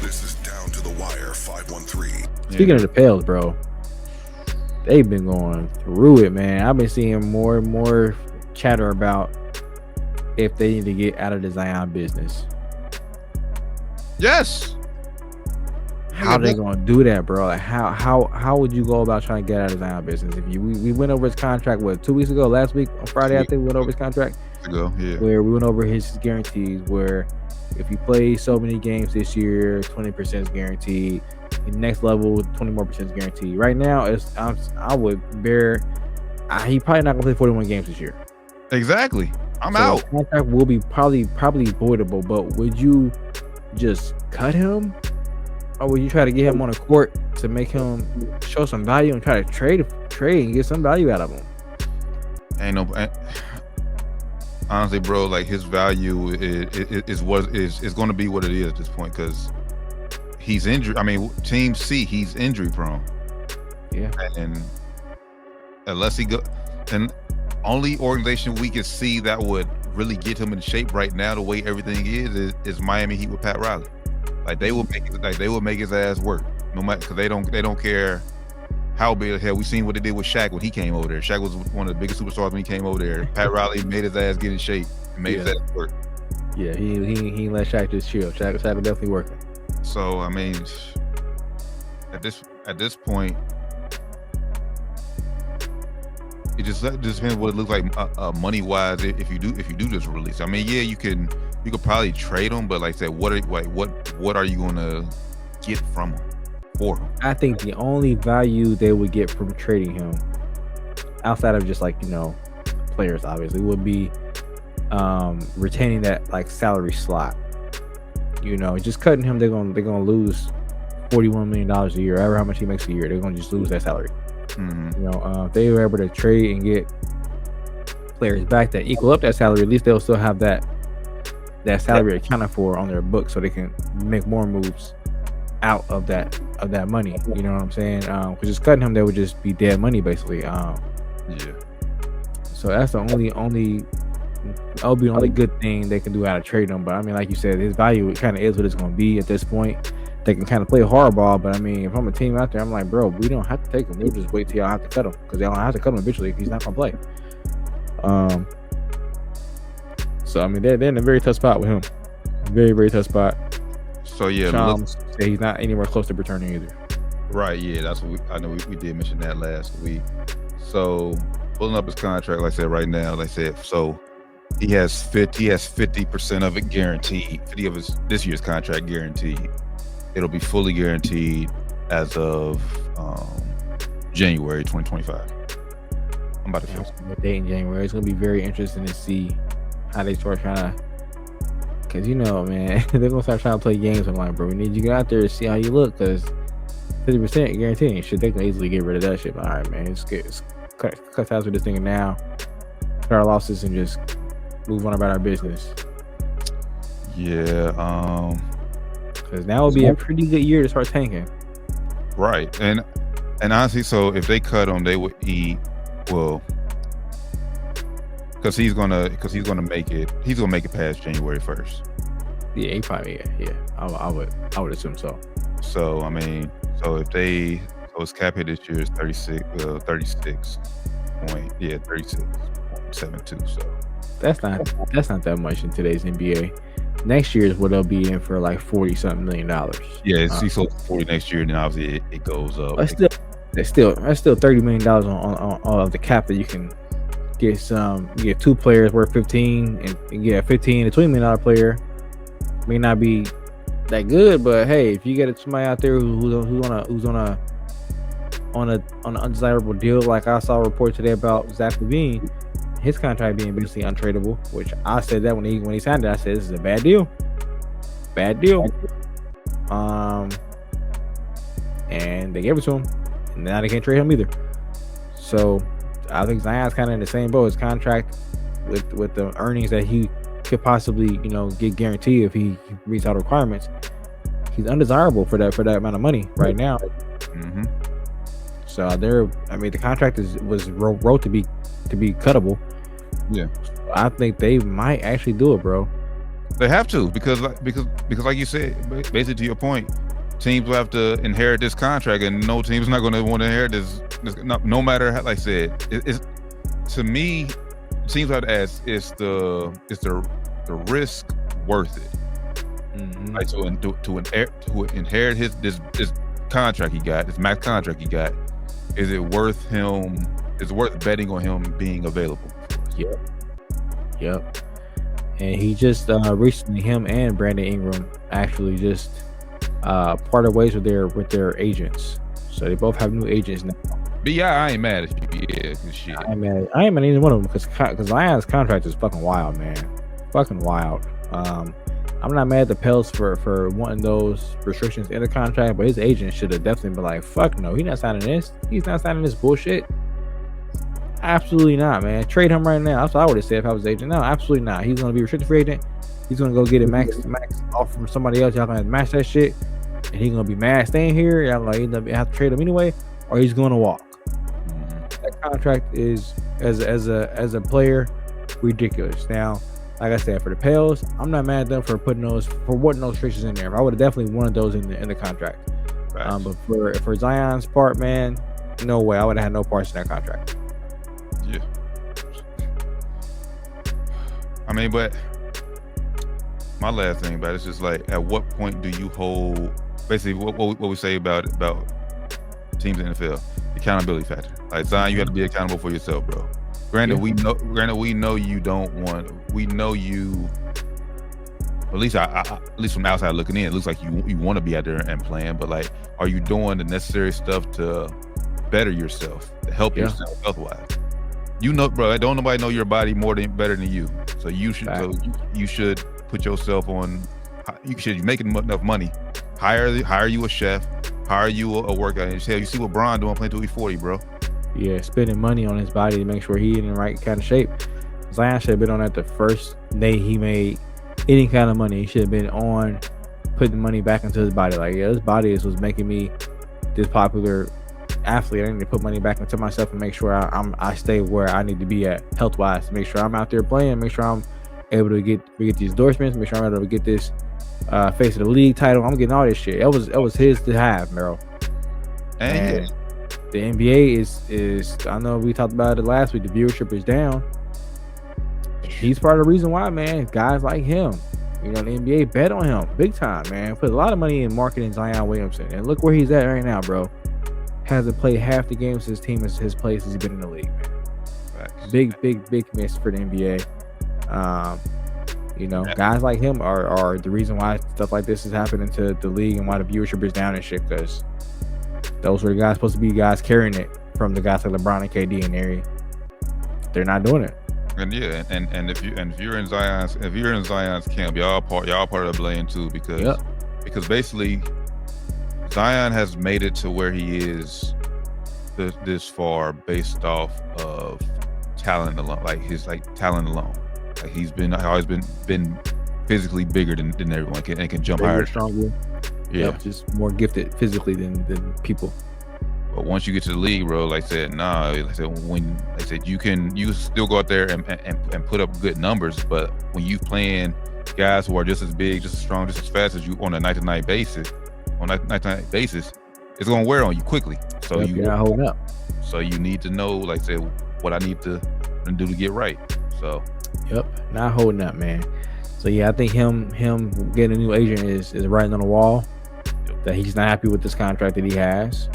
This is Down to the Wire 513. Speaking of the Pels, bro, they've been going through it, man. I've been seeing more and more chatter about if they need to get out of the Zion business. Yes. How they gonna do that, bro? Like how would you go about trying to get out of Zion business? If we went over his contract 2 weeks ago, last week on Friday, I think we went over his contract. Where we went over his guarantees, where if you play so many games this year, 20% is guaranteed. The next level, 20 more % is guaranteed. Right now, I would bear. He probably not gonna play 41 games this year. Exactly. I'm out. The contract will be probably voidable. But would you just cut him, or would you try to get him on a court to make him show some value and try to trade and get some value out of him? Honestly, bro, like his value is going to be what it is at this point because he's injured. I mean, Team C, he's injury prone. Yeah, and unless he go, and only organization we can see that would really get him in shape right now, the way everything is Miami Heat with Pat Riley. Like they will make his ass work, no matter, because they don't care how big. Hell, we seen what they did with Shaq when he came over there. Shaq was one of the biggest superstars when he came over there. Pat Riley made his ass get in shape and made his ass work. Yeah, he let Shaq just chill. Shaq was definitely working. So I mean, at this point, it just depends what it looks like money wise. If you do just release, I mean, yeah, you could probably trade him, but like I said, what are you gonna get from him? For him. I think the only value they would get from trading him, outside of just players, obviously, would be retaining that salary slot. Just cutting him, they're gonna lose $41 million a year, however how much he makes a year. They're gonna just lose that salary. If they were able to trade and get players back that equal up that salary, at least they'll still have that salary accounted for on their books, so they can make more moves out of that money. You know what I'm saying? Because just cutting him, that would just be dead money basically. So that's the only good thing they can do out of trading him. But I mean, like you said, his value kind of is what it's going to be at this point. They can kind of play hardball, but I mean, if I'm a team out there, I'm like, bro, we don't have to take him. We'll just wait till y'all have to cut him, because y'all have to cut him eventually if he's not going to play. So I mean, they're in a very tough spot with him. Very, very tough spot. So yeah, say he's not anywhere close to returning either. Right, yeah, that's what I know. We did mention that last week. So pulling up his contract, like I said, right now, like I said, so he has 50% of it guaranteed. 50 of his this year's contract guaranteed. It'll be fully guaranteed as of January 2025. I'm about to feel a date in January. It's gonna be very interesting to see how they start trying to. Because man, they're gonna start trying to play games. I'm like, bro, we need you to get out there to see how you look, because 50% guaranteeing shit, they can easily get rid of that shit. But all right, man, let's cut ties with this thing now, cut our losses, and just move on about our business. Yeah, because now would be a pretty good year to start tanking. Right, and honestly, so if they cut him, they would eat well. Because he's gonna make it past January 1st. Yeah, he probably I would assume so. So I mean, so his cap hit this year is 36.72. So that's not that much in today's NBA. Next year is what they'll be in for like $40-something million. Yeah, he's sold 40 next year, and then obviously it goes up. That's still $30 million on the cap that you can. You get two players worth 15, and you get a $15 to $20 million player. May not be that good, but hey, if you get somebody out there who's on an undesirable deal, like I saw a report today about Zach LaVine, his contract being basically untradeable, which I said that when he signed it, I said this is a bad deal. And they gave it to him, and now they can't trade him either. So I think Zion's kind of in the same boat. His contract with the earnings that he could possibly, get guaranteed if he meets all the requirements. He's undesirable for that amount of money right now. Mm-hmm. So the contract was wrote to be cuttable. Yeah, I think they might actually do it, bro. They have to because like you said, basically to your point, teams will have to inherit this contract, and no team's not going to want to inherit this. No matter how, like I said, it's to me, it seems like as it's the risk worth it. Mm-hmm. Like to inherit this contract he got, this max contract he got, is it worth him? Is it worth betting on him being available? Yep. And he just recently, him and Brandon Ingram actually just parted ways with their agents. So they both have new agents now. But yeah, I ain't mad at you. Yeah, cause shit. I ain't mad at either one of them because Zion's contract is fucking wild, man. Fucking wild. I'm not mad at the Pels for wanting those restrictions in the contract, but his agent should have definitely been like, fuck no, he's not signing this. He's not signing this bullshit. Absolutely not, man. Trade him right now. That's what I would have said if I was agent. No, absolutely not. He's gonna be restricted free agent. He's gonna go get a max off from somebody else. Y'all gonna match that shit, and he's gonna be mad staying here. Y'all gonna have to trade him anyway, or he's gonna walk. That contract is as a player ridiculous. Now, like I said, for the Pels, I'm not mad at them for putting those restrictions in there. I would have definitely wanted those in the contract. Right. But for Zion's part, man, no way. I would have had no parts in that contract. Yeah. I mean, but my last thing about it is just like, at what point do you hold basically what we say about teams in the NFL, accountability factor? Like Zion, you have to be accountable for yourself, bro. Granted, we know you don't want. We know you. At least from the outside looking in, it looks like you want to be out there and playing. But like, are you doing the necessary stuff to better yourself, to help yourself health wise? You know, bro. Don't nobody know your body better than you. So you should. Right. So you should put yourself on. You should be making enough money. Hire you a chef. Hire you a workout. And hell, you see what Bron doing playing till he's 40, bro. Yeah, spending money on his body to make sure he's in the right kind of shape. Zion should have been on that the first day he made any kind of money. He should have been on putting money back into his body. Like, yeah, this body was making me this popular athlete. I need to put money back into myself and make sure I stay where I need to be at health wise. Make sure I'm out there playing. Make sure I'm able to get these endorsements. Make sure I'm able to get this face of the league title. I'm getting all this shit. It was his to have, bro. And the NBA is I know we talked about it last week. The viewership is down. He's part of the reason why, man. Guys like him, you know, the NBA bet on him big time, man. Put a lot of money in marketing Zion Williamson, and look where he's at right now, bro. Hasn't played half the games his team has played since he's been in the league, man. Right. Big miss for the NBA. You know, guys like him are the reason why stuff like this is happening to the league and why the viewership is down and shit, because those were the guys supposed to be guys carrying it from the guys like LeBron and KD in the area. They're not doing it. And yeah, and if you're in Zion's camp, y'all part of the blame too, because basically Zion has made it to where he is this far based off of talent alone, talent alone. Like he's always been physically bigger than everyone and can jump higher, stronger. Yeah, just more gifted physically than people. But once you get to the league, bro, like I said, you still go out there and put up good numbers, but when you playing guys who are just as big, just as strong, just as fast as you on a night-to-night basis, it's gonna wear on you quickly. So you're not holding up. So you need to know, like I said, what I need to do to get right. So not holding up, man. So yeah, I think him getting a new agent is writing on the wall that he's not happy with this contract that he has.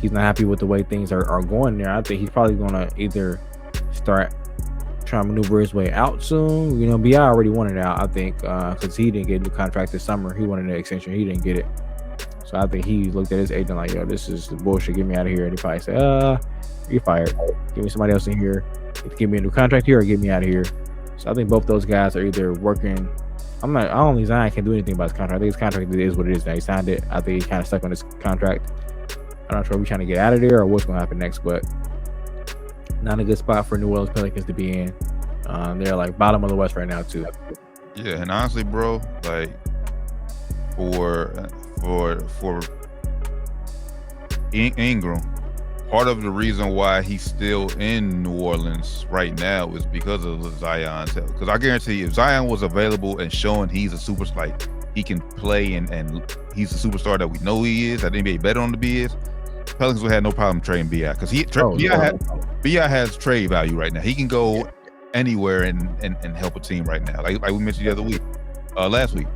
He's not happy with the way things are going there. I think he's probably going to either start trying to maneuver his way out soon. You know, B.I. already wanted out, I think, because he didn't get a new contract this summer. He wanted an extension. He didn't get it. So I think he looked at his agent like, yo, this is bullshit. Get me out of here. And he probably said, you're fired. Give me somebody else in here. Give me a new contract here or get me out of here. So I think both those guys are either working. I don't think Zion can do anything about his contract. I think his contract is what it is now. He signed it. I think he kind of stuck on his contract. I'm not sure if we're trying to get out of there or what's going to happen next, but not a good spot for New Orleans Pelicans to be in. They're like bottom of the West right now too. Yeah, and honestly, bro, like for Ingram, part of the reason why he's still in New Orleans right now is because of Zion. Because I guarantee you, if Zion was available and showing he's a super, like he can play and he's a superstar that we know he is, that the NBA bet on to be is, Pelicans would have no problem trading BI because BI has trade value right now. He can go anywhere and help a team right now. Like we mentioned the other week, last week.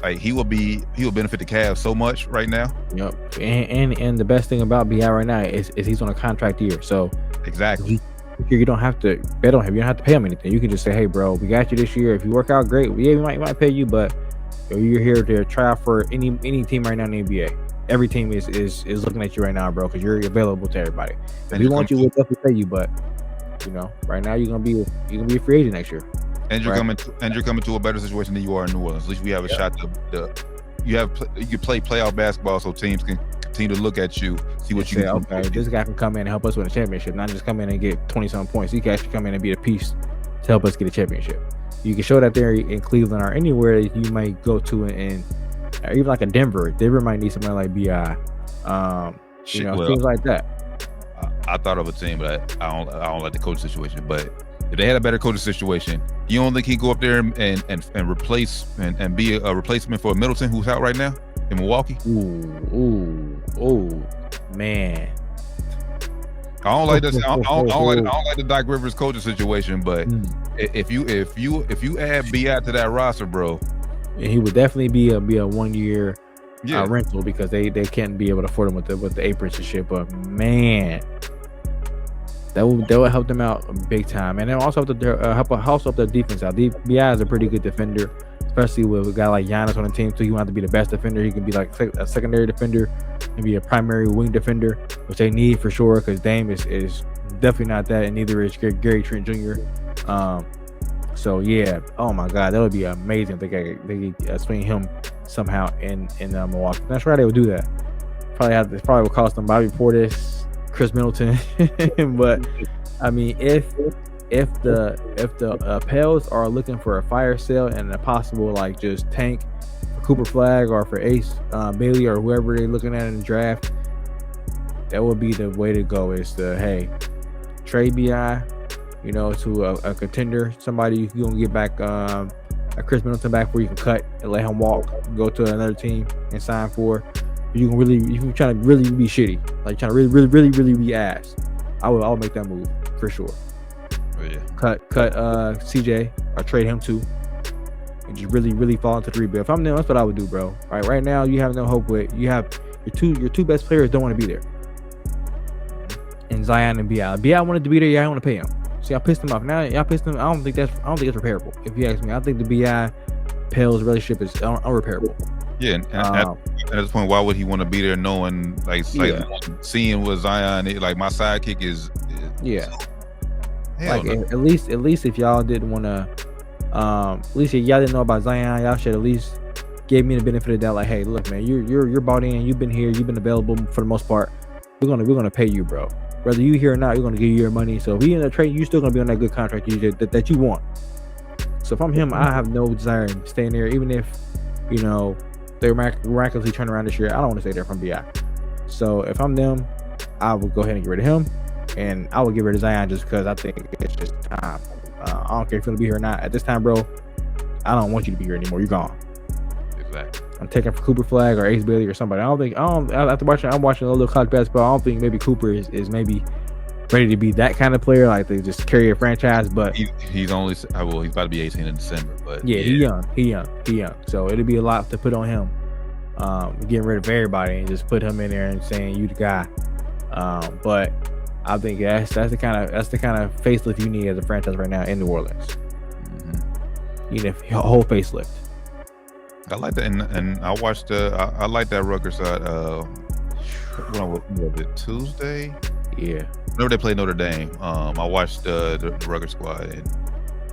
Like he will benefit the Cavs so much right now. Yep. And the best thing about BI right now is he's on a contract year. So exactly. You don't have to bet on him. You don't have to pay him anything. You can just say, hey bro, we got you this year. If you work out great, we might pay you, but you're here to try out for any team right now in the NBA. Every team is looking at you right now, bro, because you're available to everybody. If we want you, we'll definitely pay you, but right now you're gonna be a free agent next year. And you're coming to a better situation than you are in New Orleans. At least we have a shot you can play playoff basketball, so teams can continue to look at you, see what you can do. Okay, this guy can come in and help us win a championship, not just come in and get 20-something points. He can actually come in and be a piece to help us get a championship. You can show that there in Cleveland or anywhere that you might go to, and or even like a Denver. Denver might need somebody like BI. Things like that. I thought of a team, but I don't like the coach situation. But if they had a better coaching situation, you don't think he'd go up there and replace and be a replacement for Middleton, who's out right now in Milwaukee? Ooh, man. I don't like this. I don't like the Doc Rivers coaching situation. But if you add BI to that roster, bro, and he would definitely be a 1 year rental because they can't be able to afford him with the aprons and shit. But man, that will help them out big time, and then also help their defense out. BI is a pretty good defender, especially with a guy like Giannis on the team too. He won't have to be the best defender. He can be like a secondary defender and be a primary wing defender, which they need for sure because Dame is definitely not that, and neither is Gary Trent Jr. So yeah, oh my God, that would be amazing if they could swing him somehow in Milwaukee. That's right, they would do that. Probably would cost them Bobby Portis, Chris Middleton, but I mean, if the Pels are looking for a fire sale and a possible like just tank for Cooper Flag or for Ace Bailey or whoever they're looking at in the draft, that would be the way to go. Is to trade BI, to a contender, somebody you can get back a Chris Middleton back where you can cut and let him walk, go to another team and sign for. You can try to really be shitty, like trying to really be ass. I would make that move for sure. Oh, yeah. Cut CJ or trade him too, and just really fall into the rebuild. If I'm them, that's what I would do, bro. Right now you have no hope with you have your two best players don't want to be there, and Zion and BI. BI wanted to be there, I want to pay him. See, I pissed him off. Now y'all pissed him. I don't think it's repairable. If you ask me, I think the BI Pels relationship is unrepairable. Yeah, and at this point, why would he want to be there knowing, seeing what Zion, like my sidekick is like no. at least if y'all didn't want to, at least if y'all didn't know about Zion, y'all should at least give me the benefit of that. Like, hey, look, man, you're bought in, you've been here, you've been available for the most part. We're gonna pay you, bro. Whether you here or not, we're gonna give you your money. So if he in a trade, you're still gonna be on that good contract that you want. So if I'm him, I have no desire in staying there, even if they miraculously turn around this year. I don't want to stay there from BI. So if I'm them, I would go ahead and get rid of him, and I would get rid of Zion just because I think it's just time. I don't care if you're gonna be here or not. At this time, bro, I don't want you to be here anymore. You're gone. Exactly. I'm taking for Cooper Flag or Ace Bailey or somebody. I'm watching a little college basketball. I don't think maybe Cooper is maybe ready to be that kind of player, like they just carry a franchise. But he's about to be 18 in December. But yeah, he young. So it'll be a lot to put on him. Getting rid of everybody and just put him in there and saying you the guy. But I think that's the kind of facelift you need as a franchise right now in New Orleans. You need a whole facelift. I like that, and I watched. I like that Rutgers side. When was it Tuesday? Yeah. Whenever they played Notre Dame, I watched the Rutgers squad,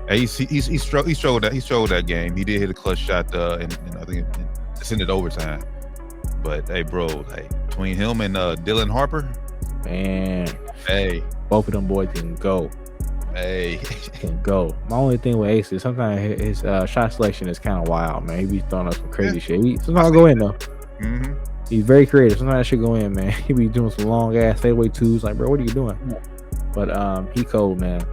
and he struggled that game. He did hit a clutch shot, and I think it sent it overtime. But hey, bro, like between him and Dylan Harper, man, hey, both of them boys can go. Hey, can go. My only thing with Ace is sometimes his shot selection is kind of wild, man. He be throwing up some crazy shit. Sometimes I'll go in though. Mm-hmm. He's very creative. Sometimes that should go in, man. He be doing some long ass fadeaway twos. Like, bro, what are you doing? But he cold, man.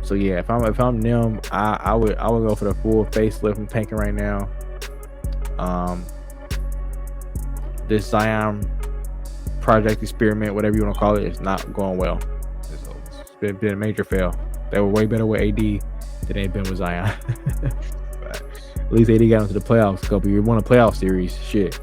So yeah, if I'm them, I would go for the full facelift I'm tanking right now. This Zion project experiment, whatever you want to call it, is not going well. It's been a major fail. They were way better with AD than they've been with Zion. At least AD got into the playoffs a couple years, won a playoff series. Shit.